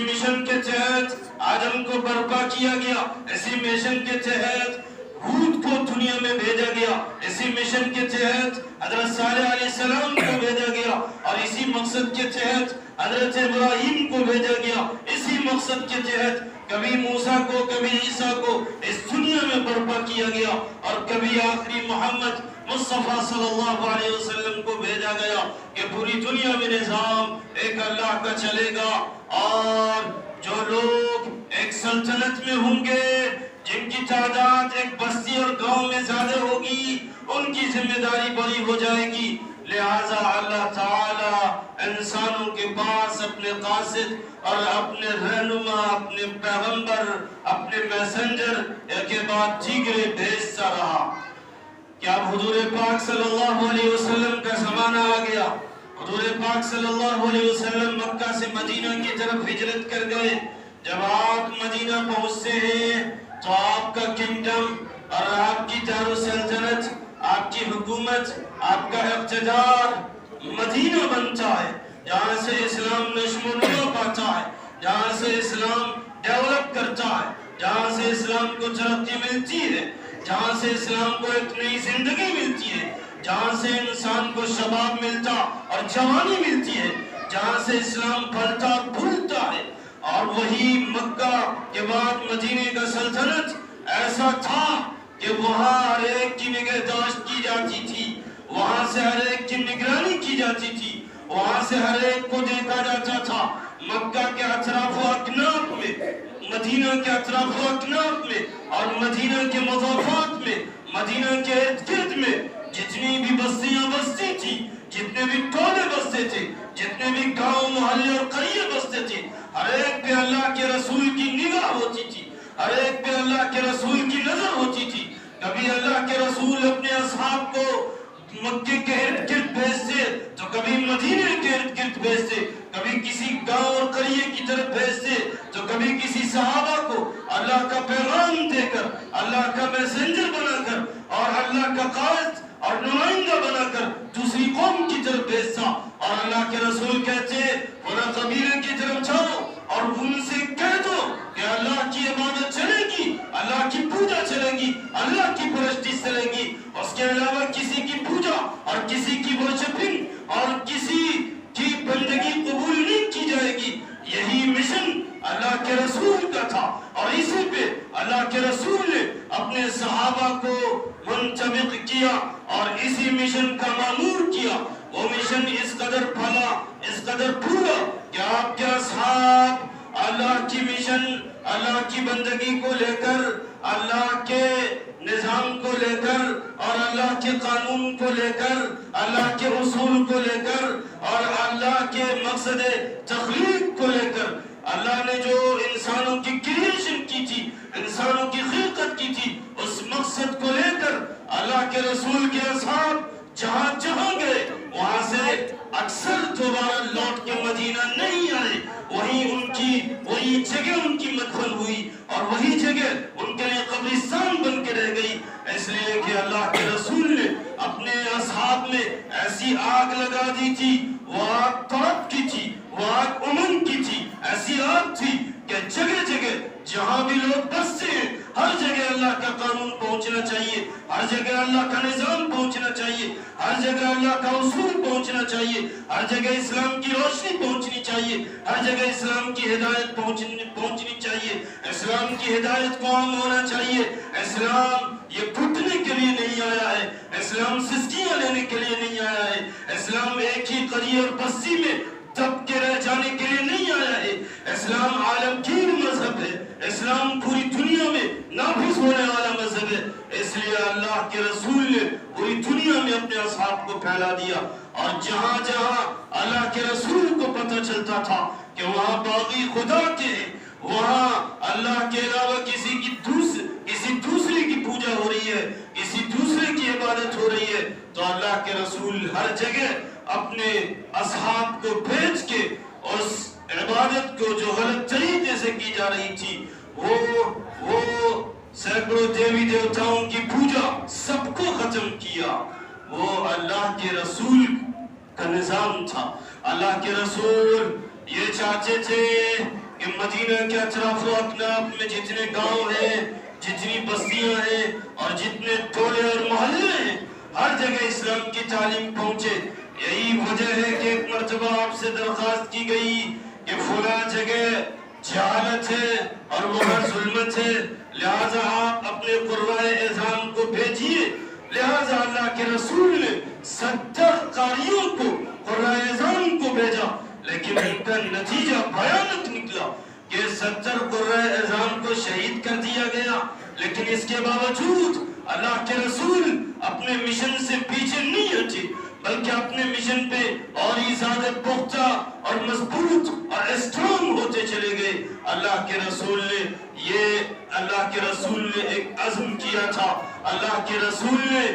Mission کے تحت آدم کو برپا کیا گیا، اسی مشن کے تحت ہود کو دنیا میں بھیجا گیا، اسی مشن کے تحت حضرت صالح علیہ السلام کو بھیجا گیا، اور اسی مقصد کے تحت حضرت ابراہیم کو بھیجا گیا، اسی مقصد کے تحت کبھی موسیٰ کو کبھی عیسیٰ کو اس دنیا میں برپا کیا گیا، اور کبھی آخری محمد مصطفیٰ صلی اللہ علیہ وسلم کو بھیجا گیا کہ پوری دنیا میں نظام ایک اللہ کا چلے گا، اور جو لوگ ایک سلطنت میں ہوں گے جن کی تعداد ایک بستی اور گاؤں میں زیادہ ہوگی ان کی ذمہ داری بڑی ہو جائے گی۔ لہٰذا اللہ تعالی انسانوں کے پاس اپنے قاصد اور اپنے رہنما، اپنے پیغمبر، اپنے میسنجر کے بعد دیگرے بھیجتا رہا۔ کیا اب حضور پاک صلی اللہ علیہ وسلم کا زمانہ آ گیا؟ حضور پاک صلی اللہ علیہ وسلم مکہ سے مدینہ کی طرف ہجرت کر گئے۔ جب آپ مدینہ پہنچتے ہیں تو آپ کا کنگڈم اور آپ کی دارالسلطنت، آپ کی حکومت، آپ کا اقتدار مدینہ بنتا ہے، جہاں سے اسلام نشو و نما پاتا ہے، جہاں سے اسلام ڈیولپ کرتا ہے، جہاں سے اسلام کو ترقی ملتی ہے، جہاں سے اسلام کو ایک نئی زندگی ملتی ہے، جہاں سے انسان کو شباب ملتا اور جوانی ملتی ہے، جہاں سے اسلام پھلتا اور پھولتا ہے۔ اور وہی مکہ کے بعد مدینے کا سلطنت ایسا تھا کہ وہاں ہر ایک کی نگہداشت کی جاتی تھی، وہاں سے ہر ایک کی نگرانی کی جاتی تھی، وہاں سے ہر ایک کو دیکھا جاتا تھا۔ مکہ کے اطراف و اکناف میں، مدینہ کے اطراف و اکناف میں اور مدینہ کے مضافات میں، مدینہ کے ارد گرد میں جتنی بھی بستیاں بستی تھی، جتنے بھی ٹولے بستے تھے، جتنے بھی گاؤں محلے اور قریے بستے تھے، ہر ایک پہ اللہ کے رسول کی نگاہ ہوتی تھی، ہر ایک پہ اللہ کے رسول کی نظر ہوتی تھی۔ کبھی اللہ کے رسول اپنے اصحاب کو مکے کے ارد گرد بھیجتے تو کبھی مدینے کے ارد گرد بھیجتے، کبھی کسی گاؤں اور قریے کی طرف بھیجتے تو کبھی کسی صحابہ کو اللہ کا پیغام دے کر، اللہ کا میسنجر بنا کر اور اللہ کا قائد اور نمائندہ بنا کر دوسری قوم کی طرف بھیجتا۔ اور اللہ کے رسول کہتے فلاں قبیلے کی طرف جاؤ اور ان سے کہہ دو کہ اللہ کی عبادت چلے گی، اللہ کی پوجا چلے گی، اللہ کی پرستش چلے گی، اس کے علاوہ کسی کی پوجا اور کسی کی ورشپنگ اور کسی کی بندگی قبول نہیں کی جائے گی۔ یہی مشن اللہ کے رسول کا تھا، اور اسی پہ اللہ کے رسول نے اپنے صحابہ کو منطبق کیا اور اسی مشن کا مامور کیا۔ وہ مشن اس قدر پھلا، اس قدر پھولا کہ آپ کے اصحاب اللہ کی مشن، اللہ کی بندگی کو لے کر، اللہ کے نظام کو لے کر اور اللہ کے قانون کو لے کر، اللہ کے اصول کو لے کر اور اللہ کے مقصد تخلیق کو لے کر، اللہ نے جو انسانوں کی کریشن کی تھی، انسانوں کی خلقت کی تھی، اس مقصد کو لے کر اللہ کے رسول کے اصحاب جہاں جہاں گئے وہاں سے اکثر دوبارہ لوٹ کے مدینہ نہیں آئے، وہی جگہ ان کی مدفن ہوئی اور وہی جگہ ان کے لیے قبرستان بن کے رہ گئی، اس لیے کہ اللہ کے رسول نے اپنے اصحاب میں ایسی آگ لگا دی تھی، وہ آگ طرف کی تھی، وہ آگ امن کی تھی، ایسی آگ تھی کہ جگہ جگہ جہاں بھی لوگ بستے ہیں ہر جگہ اللہ کا قانون پہنچنا چاہیے، ہر جگہ اللہ کا نظام پہنچنا چاہیے، ہر جگہ اللہ کا اصول پہنچنا چاہیے، ہر جگہ اسلام کی روشنی پہنچنی چاہیے، ہر جگہ اسلام کی ہدایت پہنچنی چاہیے، اسلام کی ہدایت کو عام ہونا چاہیے۔ اسلام یہ گھٹنے کے لیے نہیں آیا ہے، اسلام سسکیاں لینے کے لیے نہیں آیا ہے، اسلام ایک ہی قریے اور بستی میں دب کے رہ جانے کے لیے نہیں آیا ہے، اسلام عالمگیر مذہب ہے، اسلام پوری دنیا میں نافذ ہونے والا مذہب ہے۔ اس لیے اللہ کے رسول نے پوری دنیا میں اپنے اصحاب کو پھیلا دیا، اور جہاں جہاں اللہ کے رسول کو پتہ چلتا تھا کہ وہاں باغی خدا کے ہیں، وہاں اللہ کے علاوہ کسی دوسرے کی پوجا ہو رہی ہے، کسی دوسرے کی عبادت ہو رہی ہے، تو اللہ کے رسول ہر جگہ اپنے اصحاب کو بھیج کے اس عبادت کو جو غلط طریقے سے کی جا رہی تھی، وہ سینکڑوں دیوی دیوتاؤں کی پوجا سب کو ختم کیا۔ وہ اللہ کے رسول کا نظام تھا۔ اللہ کے رسول یہ چاہتے تھے کہ مدینہ کے اطراف و اکناف میں جتنے گاؤں ہیں، جتنی بستیاں ہیں اور جتنے ٹولے اور محلے ہیں، ہر جگہ اسلام کی تعلیم پہنچے۔ یہی وجہ ہے کہ ایک مرتبہ آپ سے درخواست کی گئی کہ فلاں جگہ جہالت ہے اور وہاں ظلمت ہے، لہٰذا آپ اپنے قرائے اعظام کو بھیجیے۔ لہٰذا اللہ کے رسول نے 70 قاریوں کو قرائے اعظام کو بھیجا، لیکن ان کا نتیجہ بھیانک نکلا کہ 70 قرائے اعظام کو شہید کر دیا گیا۔ لیکن اس کے باوجود اللہ کے رسول اپنے مشن سے پیچھے نہیں ہٹے، بلکہ اپنے مشن پہ اور ہی زیادہ پختہ اور مضبوط اور اسٹرانگ ہوتے چلے گئے۔ اللہ کے رسول نے ایک عزم کیا تھا، اللہ کے رسول نے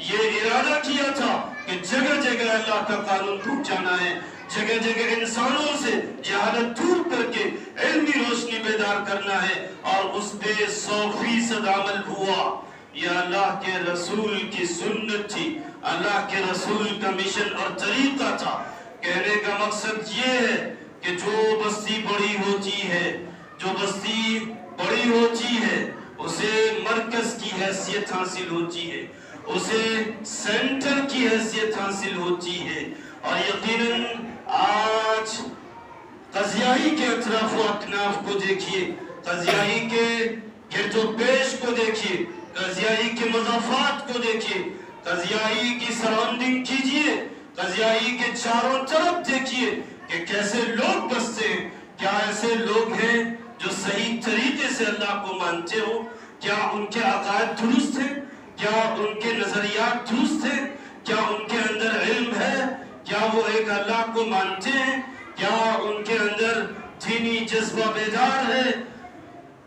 یہ ارادہ کیا تھا کہ جگہ جگہ اللہ کا قانون پہنچانا ہے، جگہ جگہ انسانوں سے جہالت دور کر کے علمی روشنی بیدار کرنا ہے، اور اس پہ 100% عمل ہوا۔ یہ اللہ کے رسول کی سنت تھی، اللہ کے رسول کا مشن اور طریقہ تھا۔ کہنے کا مقصد یہ ہے کہ جو بستی بڑی ہوتی ہے اسے مرکز کی حیثیت حاصل ہوتی ہے، اسے سینٹر کی حیثیت حاصل ہوتی ہے۔ اور یقیناً آج قضیائی کے اطراف و اکناف کو دیکھیے، قضیائی کے گرد و پیش کو دیکھیے، قضیائی کے مضافات کو دیکھیے، قضیائی کی سراؤنڈنگ کیجئے، قضیائی کے چاروں طرف دیکھیے کہ کیسے لوگ بستے ہیں۔ کیا ایسے لوگ ہیں جو صحیح طریقے سے اللہ کو مانتے ہو؟ کیا ان کے عقائد درست ہیں؟ کیا ان کے نظریات درست ہیں؟ کیا ان کے اندر علم ہے؟ کیا وہ ایک اللہ کو مانتے ہیں؟ کیا ان کے اندر دینی جذبہ بیدار ہے؟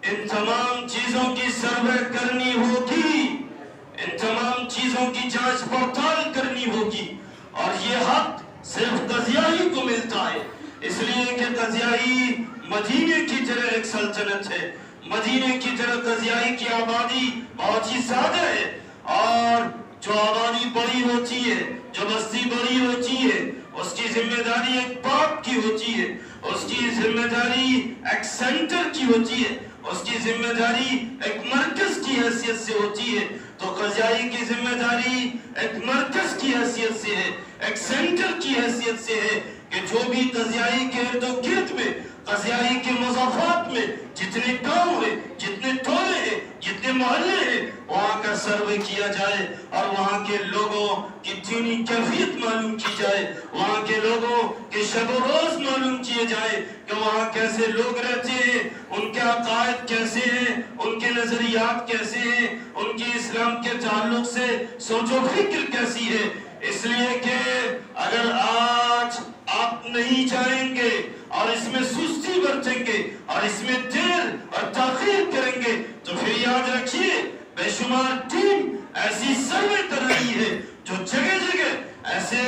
ان تمام چیزوں کی سروے کرنی ہوگی، ان تمام چیزوں کی جانچ پڑتال کرنی ہوگی، اور یہ حق صرف قضیائی کو ملتا ہے، اس لیے کہ قضیائی مدینے کی طرح ایک سلطنت ہے، مدینے کی طرح قضیائی کی آبادی بہت ہی زیادہ ہے، اور جو آبادی بڑی ہوتی ہے، جو بستی بڑی ہوتی ہے، اس کی ذمہ داری ایک باپ کی ہوتی ہے، اس کی ذمہ داری ایک سینٹر کی ہوتی ہے، اس کی ذمہ داری ایک مرکز کی حیثیت سے ہوتی ہے۔ تو قضیائی کی ذمہ داری ایک مرکز کی حیثیت سے ہے، ایک سینٹر کی حیثیت سے ہے، کہ جو بھی قضیائی کے ارد و گرد میں، قضیائی کے مضافات میں جتنے گاؤں ہیں، جتنے ٹولے ہیں، جتنے محلے ہیں، وہاں کا سروے کیا جائے، اور وہاں کے لوگوں کی دینی کیفیت معلوم کی جائے، وہاں کے لوگوں کے شب و روز معلوم کیے جائے کہ وہاں کیسے لوگ رہتے ہیں، ان کے عقائد کیسے ہیں، ان کے نظریات کیسے ہیں، ان کی اسلام کے تعلق سے سوچ و فکر کیسی ہے۔ اس لیے کہ اگر آج آپ نہیں جائیں گے اور اس میں سستی برتیں گے اور اس میں دیر اور تاخیر کریں گے، تو پھر یاد رکھیے بے شمار ٹیم ایسی سروے کر رہی ہے جو جگہ جگہ ایسے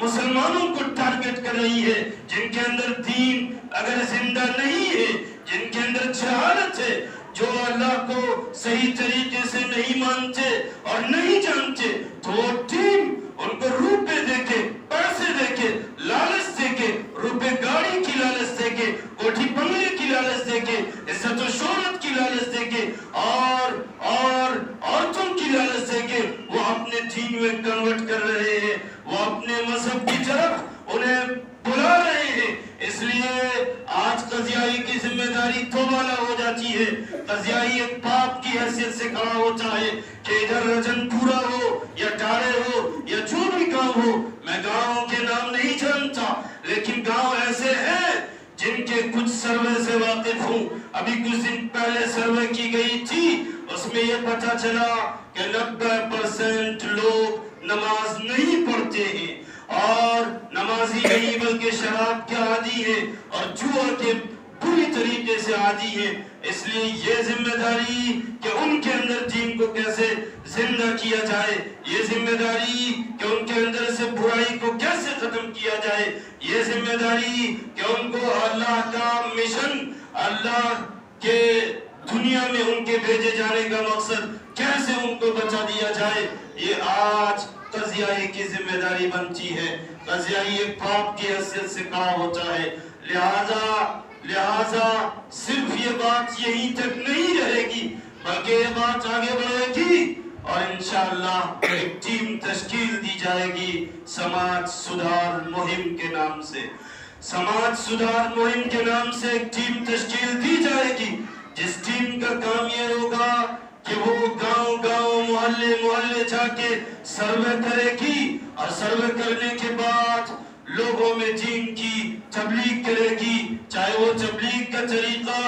مسلمانوں کو ٹارگٹ کر رہی ہے جن کے اندر دین اگر زندہ نہیں ہے، جن کے اندر جہالت ہے، جو اللہ کو صحیح طریقے سے نہیں مانتے اور نہیں جانتے، تو وہ ٹیم ان کو روپے دے کے، پیسے دے کے، لالچ دے کے، روپے گاڑی کی لالچ دے کے، کوٹھی بنگلے کی لالچ دے کے، عزت و شہرت کی لالچ دے کے، اور عورتوں کی لالچ دے کے وہ اپنے دین میں کنورٹ کر رہے ہیں، وہ اپنے مذہب کی طرف انہیں بلا رہے ہیں۔ اس لیے آج قضیائی کی ذمہ داری دو والا ہو جاتی ہے۔ قضیائی ایک باپ کی حیثیت سے کھڑا ہوتا ہے کہ ادھر رجن پورا ہو یا ٹارے ہو یا جو بھی گاؤں ہو، میں گاؤں کے نام نہیں جانتا، لیکن گاؤں ایسے ہیں جن کے کچھ سروے سے واقف ہوں۔ ابھی کچھ دن پہلے سروے کی گئی تھی، اس میں یہ پتہ چلا کہ 90% لوگ نماز نہیں پڑھتے ہیں، اور نمازی نہیں بلکہ شراب کے عادی ہیں اور جوا کے پوری طریقے سے عادی ہیں۔ اس لیے یہ ذمہ داری کہ ان کے اندر دین کو کیسے زندہ کیا جائے، یہ ذمہ داری کہ ان کے اندر سے برائی کو کیسے ختم کیا جائے، یہ ذمہ داری کہ ان کو اللہ کا مشن، اللہ کے دنیا میں ان کے بھیجے جانے کا مقصد کیسے ان کو بچا دیا جائے، یہ آج قضیائی کی ذمہ داری بنتی ہے۔ قضیائی ایک باپ کی حیثیت سے کھڑا ہوتا ہے، لہٰذا صرف یہ بات یہیں تک نہیں رہے گی بلکہ یہ بات آگے بڑھے گی اور انشاءاللہ ایک ٹیم تشکیل دی جائے گی سماج سدھار مہم کے نام سے. سماج سدھار مہم کے نام سے ایک ٹیم تشکیل دی جائے گی جس ٹیم کا کام یہ ہوگا کہ وہ گاؤں گاؤں محلے محلے جا کے سروے کرے گی اور سروے کرنے کے بعد لوگوں میں دین کی تبلیغ کرے گی. چاہے وہ تبلیغ کا طریقہ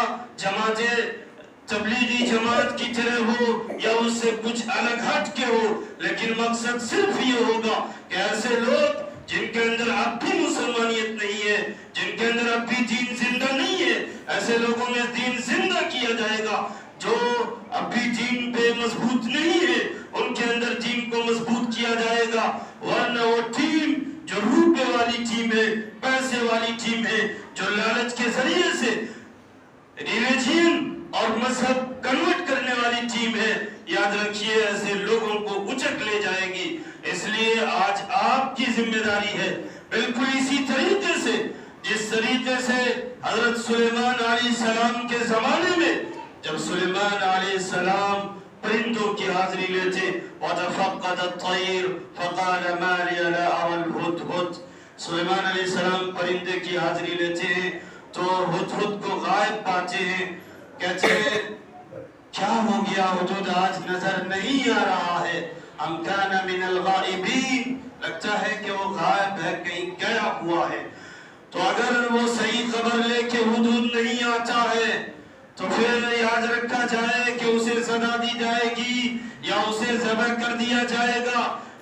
تبلیغی جماعت کی طرح ہو یا اس سے کچھ الگ ہٹ کے ہو، لیکن مقصد صرف یہ ہوگا کہ ایسے لوگ جن کے اندر اب بھی مسلمانیت نہیں ہے، جن کے اندر اب بھی دین زندہ نہیں ہے، ایسے لوگوں میں دین زندہ کیا جائے گا. جو اب بھی دین پہ مضبوط نہیں ہے ان کے اندر دین کو مضبوط کیا جائے گا. ورنہ وہ ٹیم جو روپے والی ٹیم ہے، پیسے والی ٹیم ہے، جو لالچ کے ذریعے سے ریلیجن اور مذہب کنورٹ کرنے والی ٹیم ہے، یاد رکھیے ایسے لوگوں کو اچک لے جائے گی. اس لیے آج آپ کی ذمہ داری ہے بالکل اسی طریقے سے جس طریقے سے حضرت سلیمان علیہ السلام کے زمانے میں جب سلیمان علیہ السلام پرندوں کی حاضری لیتے وَتَفَقَّدَ الطَّيْرُ فَقَالَ مَا لِيَ لَا أَرَى الْهُدْهُدْ. سلیمان علیہ السلام پرندے کی حاضری لیتے ہیں تو ہدہد کو غائب پاتے ہیں. کہتے ہیں کیا ہو گیا ہدہد آج نظر نہیں آ رہا ہے. ام کان من الغائبین، لگتا ہے کہ وہ غائب ہے، کہیں گیا ہوا ہے. تو اگر وہ صحیح خبر لے کے ہدہد نہیں آتا ہے تو پھر یاد رکھا جائے کہ اسے سزا دی جائے گی یا اسے ذبح کر دیا جائے گا.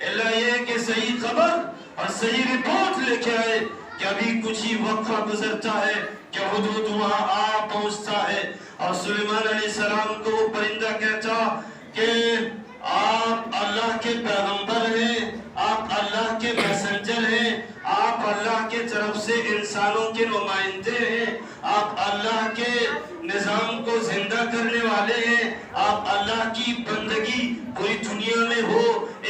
اللہ یہ کہ صحیح خبر اور صحیح رپورٹ لے کے آئے کہ ابھی کچھ ہی وقفہ گزرتا ہے کہ ہدہد وہاں آ پہنچتا ہے. اور سلیمان علیہ السلام کو وہ پرندہ کہتا کہ آپ اللہ کے پیغمبر ہیں، آپ اللہ کے میسنجر ہیں، آپ اللہ کے طرف سے انسانوں کے نمائندے ہیں، آپ اللہ کے نظام کو زندہ کرنے والے ہیں، آپ اللہ کی بندگی پوری دنیا میں ہو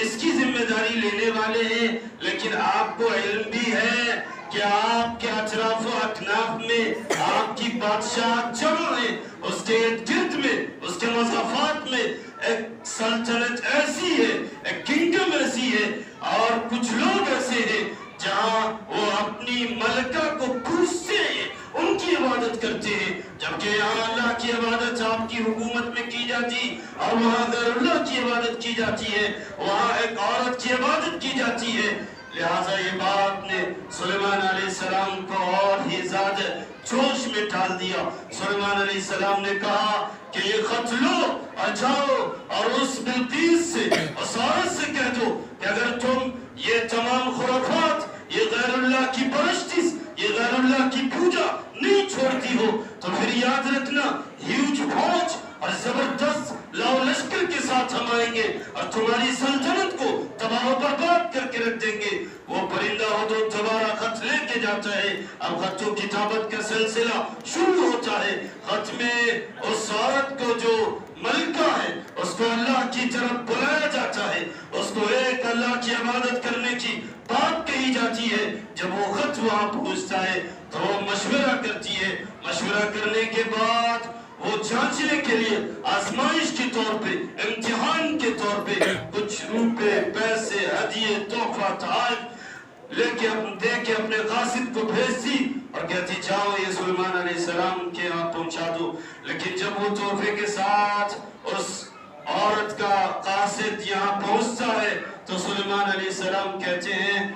اس کی ذمہ داری لینے والے ہیں. لیکن آپ کو علم بھی ہے کہ آپ کے اطراف و اکناف میں آپ کی بادشاہ جمع ہے، اس کے گرد میں اس کے مضافات میں ایک سلطنت ایسی ہے، ایک کنگڈم ایسی ہے اور کچھ لوگ ایسے ہیں جہاں وہ اپنی ملکہ کو پوجتے ہیں، ان کی عبادت کرتے ہیں، جبکہ یہاں اللہ کی عبادت آپ کی حکومت میں کی جاتی اور وہاں غیر اللہ کی عبادت کی جاتی ہے، وہاں ایک عورت کی عبادت کی جاتی ہے. لہٰذا یہ بات نے سلیمان علیہ السلام کو اور ہی زیادہ جوش میں ڈال دیا. سلیمان علیہ السلام نے کہا کہ یہ خط لو اور جاؤ اور اس بلقیس سے اس عورت سے کہہ دو کہ اگر تم یہ تمام خرافات، یہ غیر اللہ کی پرستش، یہ غیر اللہ کی پوجا نہیں چھوڑتی ہو تو پھر یاد رکھنا ہیوج فوج اور زبردست لاؤ لشکر کے ساتھ ہم آئیں گے اور تمہاری سلطنت کو تباہ و برباد کر کے رکھ دیں گے. وہ پرندہ ہدہد دوبارہ خط لے کے جاتا ہے. اب خط و کتابت کا سلسلہ شروع ہوتا ہے. خط میں اس عورت کو جو ملکہ ہے اس کو اللہ کی طرف بلایا جاتا ہے، اس کو ایک اللہ کی عبادت کرنے کی بات کہی جاتی ہے. جب وہ خط وہاں پہنچتا ہے تو وہ مشورہ کرتی ہے. مشورہ کرنے کے بعد وہ جانچنے کے لیے آزمائش کے طور پہ، امتحان کے طور پہ کچھ روپے، پیسے، ہدیے، تحفہ، تحائف لے کے دے کے اپنے قاصد کو بھیجتی اور کہتی جاؤ یہ سلیمان علیہ السلام کے یہاں پہنچا دو. لیکن جب وہ تحفے کے ساتھ اس عورت کا قاصد یہاں پہنچتا ہے تو سلیمان علیہ السلام کہتے ہیں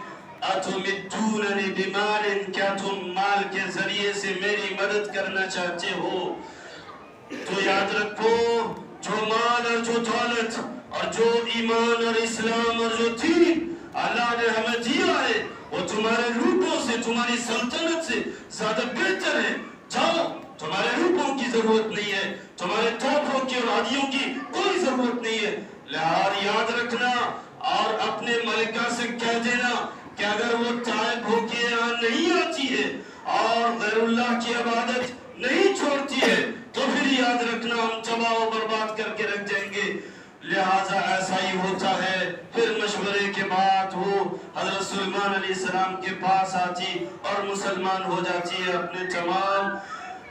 اتمدوننی بمال، کیا تم مال کے ذریعے سے میری مدد کرنا چاہتے ہو؟ تو یاد رکھو جو مال اور جو دولت اور جو ایمان اور اسلام اور جو دین اللہ نے ہمیں دیا ہے وہ تمہارے روپوں سے، تمہاری سلطنت سے زیادہ بہتر ہے. جاؤ، تمہارے روپوں کی ضرورت نہیں ہے، تمہارے تحفوں کی اور ہدیوں کی کوئی ضرورت نہیں ہے. لہٰذا یاد رکھنا اور اپنے ملکہ سے کہہ دینا کہ اگر وہ تائب ہو کے یہاں نہیں آتی ہے اور غیر اللہ کی عبادت نہیں چھوڑتی ہے تو پھر یاد رکھنا ہم تباہ و برباد کر کے رکھ جائیں گے. لہٰذا ایسا ہی ہوتا ہے. پھر مشورے کے بعد وہ حضرت سلیمان علیہ السلام کے پاس آتی اور مسلمان ہو جاتی ہے. اپنے تمام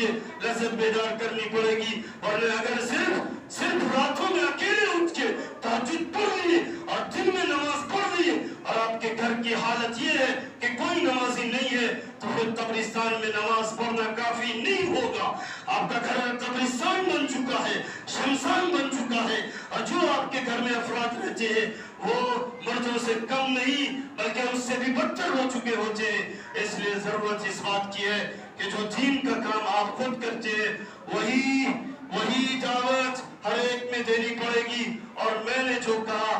لیجئے لذت بیدار کرنی پڑے گی، ورنہ اگر صرف راتوں میں اکیلے اٹھ کے تہجد پڑھ لیے اور دن میں نماز پڑھ لیے اور آپ کے گھر کی حالت یہ ہے کہ کوئی نمازی نہیں ہے، تو پھر قبرستان میں نماز پڑھنا کافی نہیں ہوگا۔ آپ کا گھر قبرستان بن چکا ہے، شمشان بن چکا ہے، اور جو آپ کے گھر میں افراد رہتے ہیں وہ مردوں سے کم نہیں بلکہ اس سے بھی بدتر ہو چکے ہوتے ہیں۔ اس لیے ضرورت اس بات کی ہے کہ جو دین کا کام آپ خود کرتے ہیں وہی دعوت ہر ایک میں دینی پڑے گی۔ اور میں نے جو کہا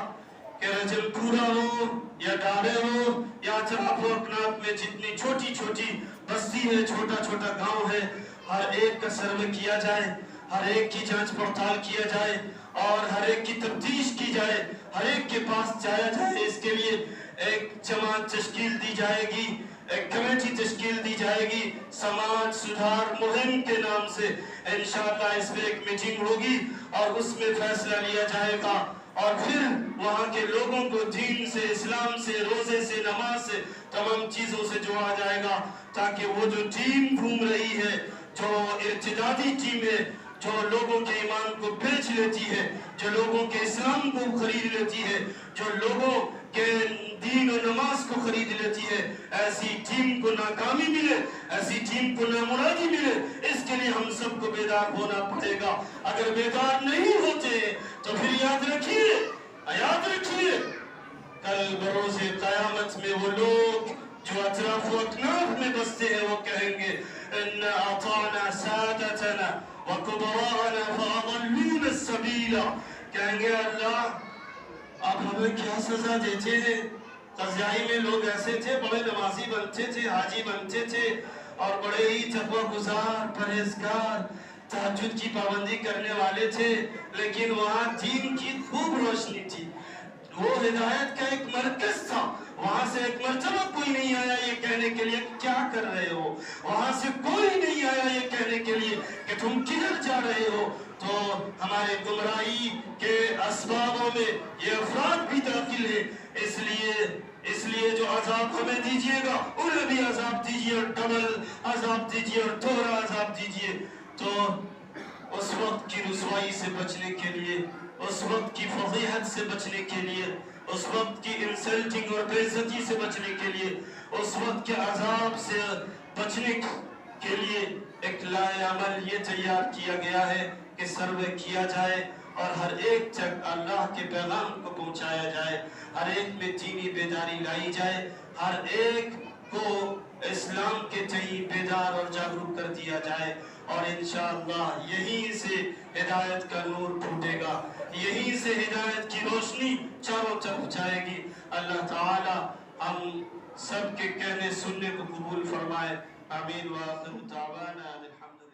کہ رجل پورا ہو یا ڈارے ہو یا اطراف و اکناف میں جتنی چھوٹی چھوٹی بستی ہے، چھوٹا چھوٹا گاؤں ہے، ہر ایک کا سروے کیا جائے، ہر ایک کی جانچ پڑتال کیا جائے اور ہر ایک کی تفتیش کی جائے، ہر ایک کے پاس جایا جائے۔ اس کے لیے ایک جماعت تشکیل دی جائے گی، ایک کمیٹی تشکیل دی جائے گی سماج سدھار مہم کے نام سے۔ انشاءاللہ اس میں ایک میٹنگ ہوگی اور اس میں فیصلہ لیا جائے گا، اور پھر وہاں کے لوگوں کو دین سے، اسلام سے، روزے سے، نماز سے، تمام چیزوں سے جوڑا جائے گا، تاکہ وہ جو ٹیم گھوم رہی ہے، جو ارتدادی ٹیم ہے، جو لوگوں کے ایمان کو بیچ لیتی ہے، جو لوگوں کے اسلام کو خرید لیتی ہے، جو لوگوں کے دین و نماز کو خرید لیتی ہے، ایسی ٹیم کو ناکامی ملے، ایسی ٹیم کو نامرادی ملے۔ اس کے لیے ہم سب کو بیدار ہونا پڑے گا۔ اگر بیدار نہیں ہوتے تو پھر یاد رکھیے کل بروز قیامت میں وہ لوگ جو اطراف و اکناف میں بستے ہیں وہ کہیں گے ان اطعنا سادتنا وکبراءنا فاضلون السبیل، کہیں گے اللہ آپ ہمیں کیا سزا دیتے ہیں؟ قضائی میں لوگ ایسے تھے، بڑے نمازی بنتے تھے، حاجی بنتے تھے اور بڑے ہی تقوی گزار، پرہیزگار، تہجد کی پابندی کرنے والے تھے، لیکن وہاں دین کی خوب روشنی تھی، وہ ہدایت کا ایک مرکز تھا، وہاں سے ایک مرتبہ کوئی نہیں آیا یہ کہنے کے لیے کیا کر رہے ہو، وہاں سے کوئی نہیں آیا یہ کہنے کے لیے کہ تم کدھر جا رہے ہو۔ تو ہمارے گمراہی کے اسبابوں میں یہ افراد بھی داخل ہے، اس لیے جو عذاب ہمیں دیجئے گا انہیں بھی عذاب دیجئے، اور ڈبل عذاب دیجئے اور دوہرا عذاب دیجئے۔ تو اس وقت کی رسوائی سے بچنے کے لیے، اس وقت کی فضیحت سے بچنے کے لیے، اس وقت کی انسلٹنگ اور بے عزتی سے بچنے کے لیے، اس وقت کے عذاب سے بچنے کے لیے ایک لائحہ عمل یہ تیار کیا گیا ہے کہ سروے کیا جائے اور ہر ایک تک اللہ کے پیغام کو پہنچایا جائے، ہر ایک میں دینی بیداری لائی جائے، ہر ایک کو اسلام کے تئیں بیدار اور جاگروک کر دیا جائے، اور انشاءاللہ یہیں سے ہدایت کا نور پھوٹے گا، یہیں سے ہدایت کی روشنی چاروں طرف جائے گی۔ اللہ تعالی ہم سب کے کہنے سننے کو قبول فرمائے، آمین۔ وآخر دعوانا الحمد للہ۔